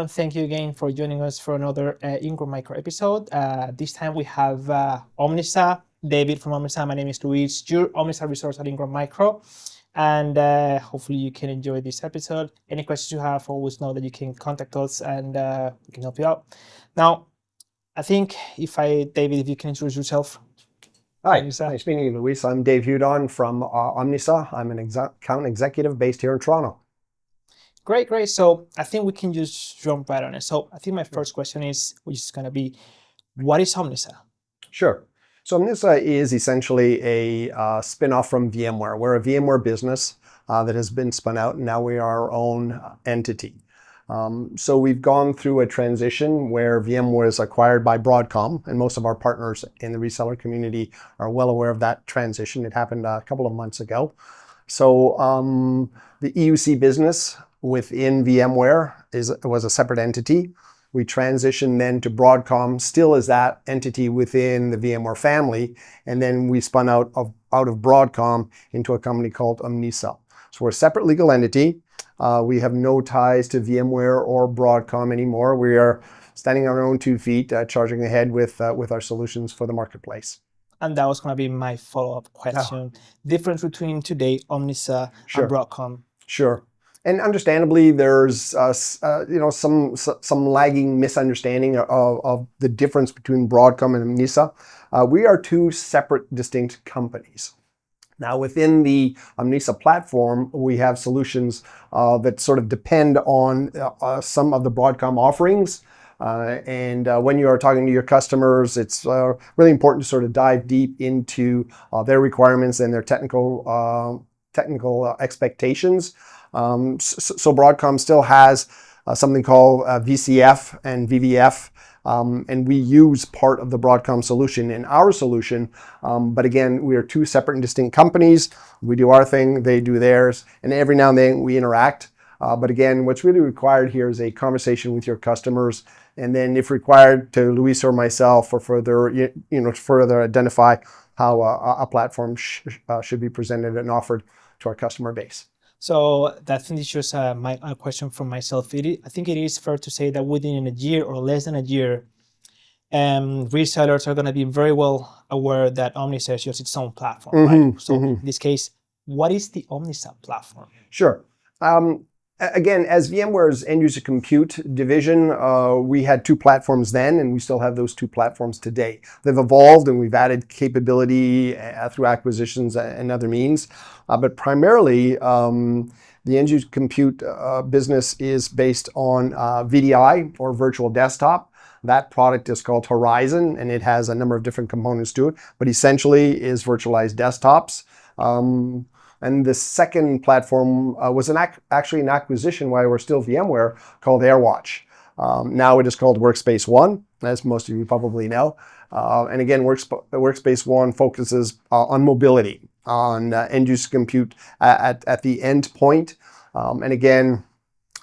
everyone. Thank you again for joining us for another Ingram Micro episode. This time we have Omnissa, David from Omnissa. My name is Luis, your Omnissa resource at Ingram Micro. And hopefully you can enjoy this episode. Any questions you have, always know that you can contact us and we can help you out. Now, I think David, if you can introduce yourself. Hi, nice meeting you, Luis. I'm Dave Hudon from Omnissa. I'm an account executive based here in Toronto. Great. So I think we can just jump right on it. So I think my first question is, which is going to be, what is Omnissa? Sure. So Omnissa is essentially a spin-off from VMware. We're a VMware business that has been spun out, and now we are our own entity. So we've gone through a transition where VMware was acquired by Broadcom, and most of our partners in the reseller community are well aware of that transition. It happened a couple of months ago. So the EUC business within VMware was a separate entity. We transitioned then to Broadcom, still as that entity within the VMware family, and then we spun out of Broadcom into a company called Omnissa. So we're a separate legal entity. We have no ties to VMware or Broadcom anymore. We are standing on our own 2 feet, charging ahead with our solutions for the marketplace. And that was going to be my follow-up question. Difference between today, Omnissa and Broadcom. Sure. And understandably, there's some lagging misunderstanding of the difference between Broadcom and Omnissa. We are 2 separate, distinct companies. Now, within the Omnissa platform, we have solutions that sort of depend on some of the Broadcom offerings. And when you are talking to your customers, it's really important to sort of dive deep into their requirements and their technical expectations. So Broadcom still has something called VCF and VVF, and we use part of the Broadcom solution in our solution. But again, we are 2 separate and distinct companies. We do our thing, they do theirs, and every now and then we interact. But again, what's really required here is a conversation with your customers, and then if required, to Luis or myself for further identify how a platform should be presented and offered to our customer base. So that finishes my question from myself. I think it is fair to say that within a year or less than a year, resellers are going to be very well aware that Omnissa is just its own platform, right? So in this case, what is the Omnissa platform? Sure. Again, as VMware's end-user compute division, we had 2 platforms then, and we still have those 2 platforms today. They've evolved, and we've added capability through acquisitions and other means. But primarily, the end-user compute business is based on VDI, or virtual desktop. That product is called Horizon, and it has a number of different components to it, but essentially is virtualized desktops. And the second platform was actually an acquisition while we're still VMware called AirWatch. Now it is called Workspace ONE, as most of you probably know. And again, Workspace ONE focuses on mobility, on end-user compute at the end point. And again,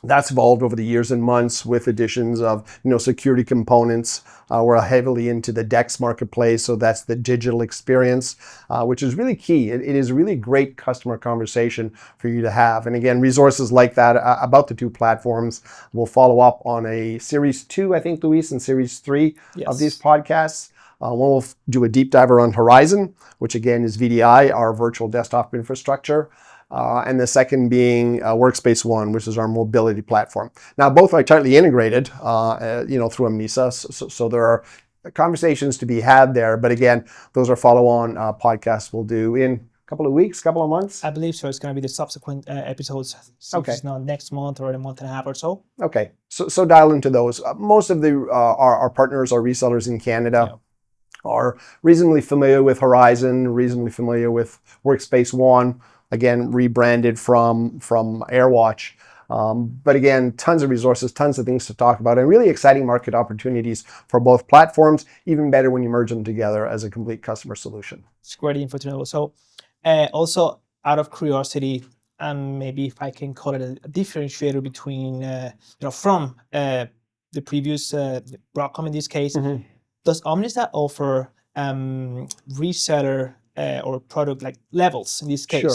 that's evolved over the years and months with additions of security components. We're heavily into the DEX marketplace, so that's the digital experience, which is really key. It is a really great customer conversation for you to have. And again, resources like that about the 2 platforms will follow up on a Series 2, I think, Luis, and Series 3 of these podcasts. We'll do a deep dive around Horizon, which again is VDI, our virtual desktop infrastructure. And the second being Workspace ONE, which is our mobility platform. Now, both are tightly integrated, through Omnissa, so there are conversations to be had there. But again, those are follow-on podcasts we'll do in a couple of weeks, couple of months. I believe so. It's going to be the subsequent episodes. So okay. It's not next month or a month and a half or so. Okay, so dial into those. Most of our partners, our resellers in Canada, are reasonably familiar with Horizon, reasonably familiar with Workspace ONE. Again, rebranded from AirWatch. But again, tons of resources, tons of things to talk about, and really exciting market opportunities for both platforms, even better when you merge them together as a complete customer solution. It's great info to know. So also, out of curiosity, and maybe if I can call it a differentiator between, from the previous Broadcom in this case, does Omnissa offer reseller or product like levels in this case? Sure.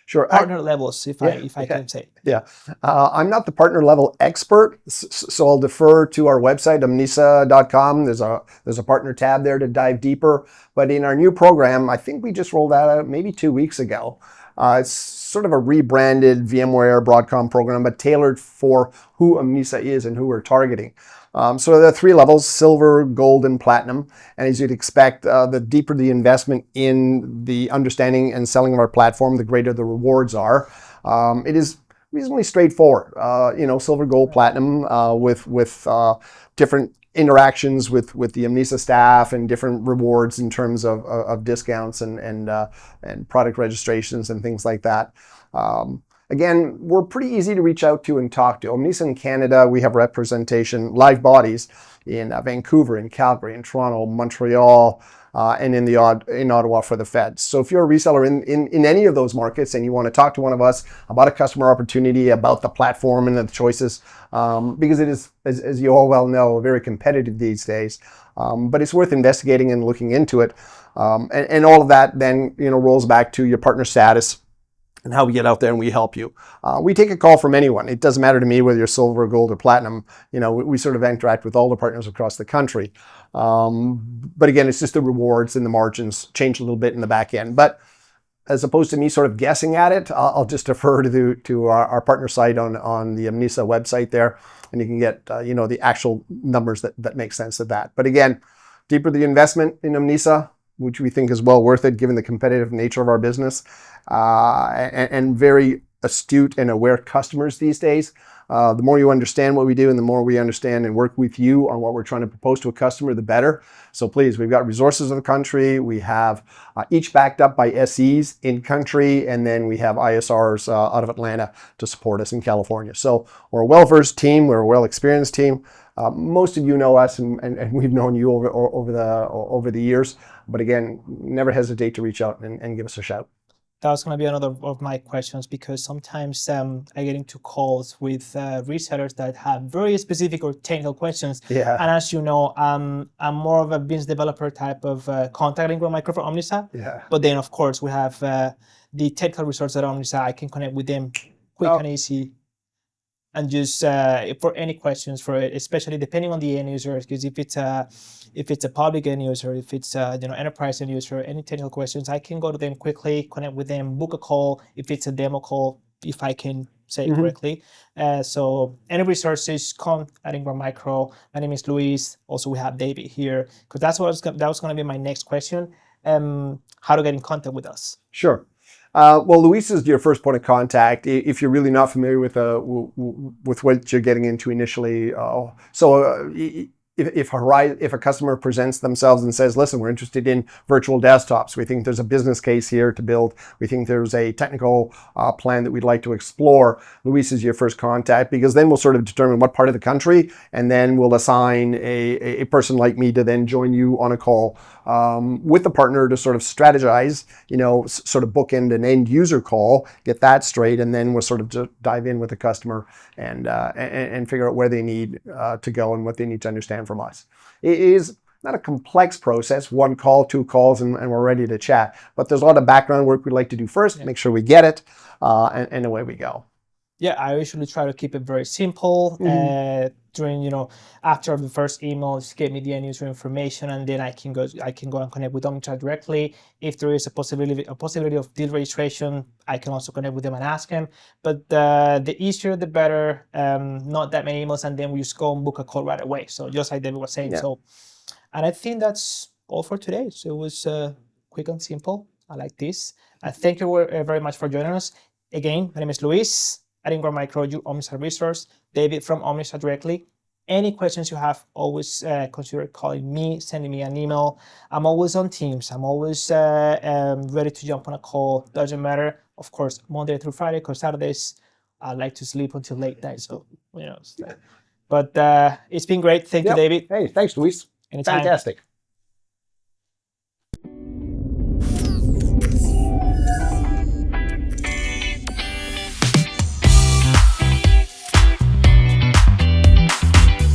Sure. partner levels, if I can say. Yeah. I'm not the partner level expert, so I'll defer to our website, omnissa.com. There's a partner tab there to dive deeper. But in our new program, I think we just rolled that out maybe 2 weeks ago. It's sort of a rebranded VMware Broadcom program, but tailored for who Omnissa is and who we're targeting. So there are 3 levels: silver, gold, and platinum. And as you'd expect, the deeper the investment in the understanding and selling of our platform, the greater the rewards are. It is reasonably straightforward. Silver, gold, platinum, with different interactions with the Omnissa staff and different rewards in terms of discounts and product registrations and things like that. Again, we're pretty easy to reach out to and talk to. Omnissa in Canada, we have representation, live bodies in Vancouver, in Calgary, in Toronto, Montreal, and in Ottawa for the Feds. So if you're a reseller in any of those markets and you want to talk to one of us about a customer opportunity, about the platform and the choices, because it is, as you all well know, very competitive these days, but it's worth investigating and looking into it. And all of that then rolls back to your partner status and how we get out there and we help you. We take a call from anyone. It doesn't matter to me whether you're silver, gold, or platinum. We sort of interact with all the partners across the country. But again, it's just the rewards and the margins change a little bit in the back end. But as opposed to me sort of guessing at it, I'll just defer to our partner site on the Omnissa website there, and you can get the actual numbers that make sense of that. But again, deeper the investment in Omnissa, which we think is well worth it given the competitive nature of our business, and very astute and aware customers these days. The more you understand what we do and the more we understand and work with you on what we're trying to propose to a customer, the better. So please, we've got resources in the country. We have each backed up by SEs in country, and then we have ISRs out of Atlanta to support us in California. So we're a well-versed team. We're a well-experienced team. Most of you know us, and we've known you over the years. But again, never hesitate to reach out and give us a shout. That was going to be another of my questions, because sometimes I get into calls with resellers that have very specific or technical questions. Yeah. And as you know, I'm more of a business developer type of contact Ingram Micro for Omnissa. Yeah. But then, of course, we have the technical resources at Omnissa. I can connect with them quick and easy. And just for any questions for it, especially depending on the end user, because if it's a public end user, if it's enterprise end user, any technical questions, I can go to them quickly, connect with them, book a call if it's a demo call, if I can say it correctly. So any resources, come at Ingram Micro. My name is Luis. Also, we have David here, because that was going to be my next question. How to get in contact with us? Sure. Well, Luis is your first point of contact if you're really not familiar with what you're getting into initially. If a customer presents themselves and says, listen, we're interested in virtual desktops, we think there's a business case here to build, we think there's a technical plan that we'd like to explore, Luis is your first contact, because then we'll sort of determine what part of the country, and then we'll assign a person like me to then join you on a call with the partner to sort of strategize, sort of bookend an end user call, get that straight, and then we'll sort of dive in with the customer and figure out where they need to go and what they need to understand from us. It is not a complex process, 1 call, 2 calls, and we're ready to chat. But there's a lot of background work we'd like to do first, make sure we get it, and away we go. Yeah, I usually try to keep it very simple. After the first email, just give me the end user information, and then I can go and connect with Omnissa directly. If there is a possibility of deal registration, I can also connect with them and ask them. But the easier, the better. Not that many emails, and then we just go and book a call right away. So just like David was saying. Yeah. So, and I think that's all for today. So it was quick and simple. I like this. Thank you very much for joining us. Again, my name is Luis at Ingram Micro, your Omnissa resource. David from Omnissa directly. Any questions you have, always consider calling me, sending me an email. I'm always on Teams. I'm always ready to jump on a call. Doesn't matter. Of course, Monday through Friday, because Saturdays I like to sleep until late night. So, But it's been great. Thank you, David. Hey, thanks, Luis. Anytime. Fantastic.